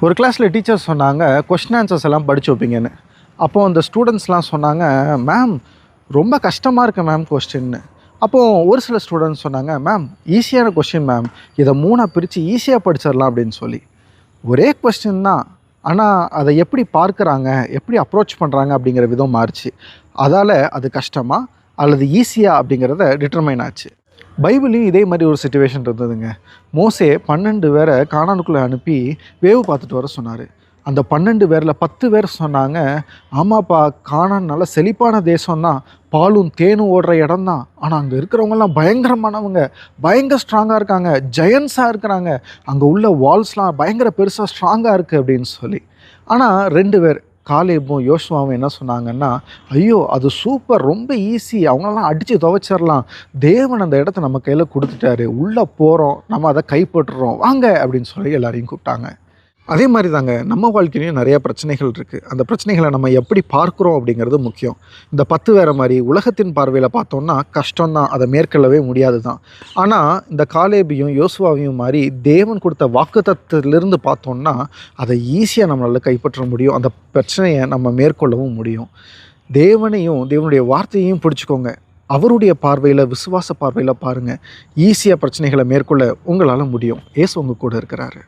ஒரு கிளாஸில் டீச்சர் சொன்னாங்க கொஸ்டின் ஆன்சர்ஸ் எல்லாம் படித்து வைப்பீங்கன்னு. அப்போது அந்த ஸ்டூடெண்ட்ஸ்லாம் சொன்னாங்க, மேம் ரொம்ப கஷ்டமாக இருக்குது மேம் கொஸ்டின்னு. அப்போது ஒரு சில ஸ்டூடெண்ட்ஸ் சொன்னாங்க, மேம் ஈஸியான கொஸ்டின் மேம், இதை 3ஆக பிரித்து ஈஸியாக படிச்சிடலாம் அப்படின்னு சொல்லி. ஒரே கொஸ்டின் தான், ஆனால் அதை எப்படி பார்க்குறாங்க, எப்படி அப்ரோச் பண்ணுறாங்க அப்படிங்கிற விதம் மாறிச்சு. அதால் அது கஷ்டமா அல்லது ஈஸியாக அப்படிங்கிறத டிட்டர்மைன் ஆச்சு. பைபிளையும் இதே மாதிரி ஒரு சிச்சுவேஷன் இருந்ததுங்க. மோசே 12 பேரை கானானுக்குள்ளே அனுப்பி வேவு பார்த்துட்டு வர சொன்னார். அந்த 12 பேரில் 10 பேர் சொன்னாங்க, ஆமாப்பா கானான் நல்ல செழிப்பான தேசம்தான், பாலும் தேனும் ஓடுற இடம் தான், ஆனால் அங்கே இருக்கிறவங்கலாம் பயங்கரமானவங்க, பயங்கர ஸ்ட்ராங்காக இருக்காங்க, ஜெயன்ஸாக இருக்கிறாங்க, அங்கே உள்ள வால்ஸ்லாம் பயங்கர பெருசாக ஸ்ட்ராங்காக இருக்குது அப்படின்னு சொல்லி. ஆனால் 2 பேர் காலேபும் யோசுவாவும் என்ன சொன்னாங்கன்னா, ஐயோ அது சூப்பர், ரொம்ப ஈஸி, அவங்களெல்லாம் அடித்து துவைச்சிடலாம், தேவன் அந்த இடத்த நம்ம கையில் கொடுத்துட்டாரு, உள்ளே போகிறோம், நம்ம அதை கைப்பற்றுறோம், வாங்க அப்படின்னு சொல்லி எல்லாரையும் கூப்பிட்டாங்க. அதே மாதிரி தாங்க நம்ம வாழ்க்கையிலையும் நிறையா பிரச்சனைகள் இருக்குது. அந்த பிரச்சனைகளை நம்ம எப்படி பார்க்குறோம் அப்படிங்கிறது முக்கியம். இந்த 10 வேறு மாதிரி உலகத்தின் பார்வையில் பார்த்தோம்னா கஷ்டம்தான், அதை மேற்கொள்ளவே முடியாது தான். ஆனால் இந்த காலேபையும் யோசுவாவையும் மாதிரி தேவன் கொடுத்த வாக்குத்தத்தத்திலிருந்து பார்த்தோம்னா அதை ஈஸியாக நம்மளால் கைப்பற்ற முடியும், அந்த பிரச்சனையை நம்ம மேற்கொள்ளவும் முடியும். தேவனையும் தேவனுடைய வார்த்தையையும் பிடிச்சிக்கோங்க. அவருடைய பார்வையில், விசுவாச பார்வையில் பாருங்கள், ஈஸியாக பிரச்சனைகளை மேற்கொள்ள உங்களால் முடியும். ஏசு உங்கள் கூட இருக்கிறாரு.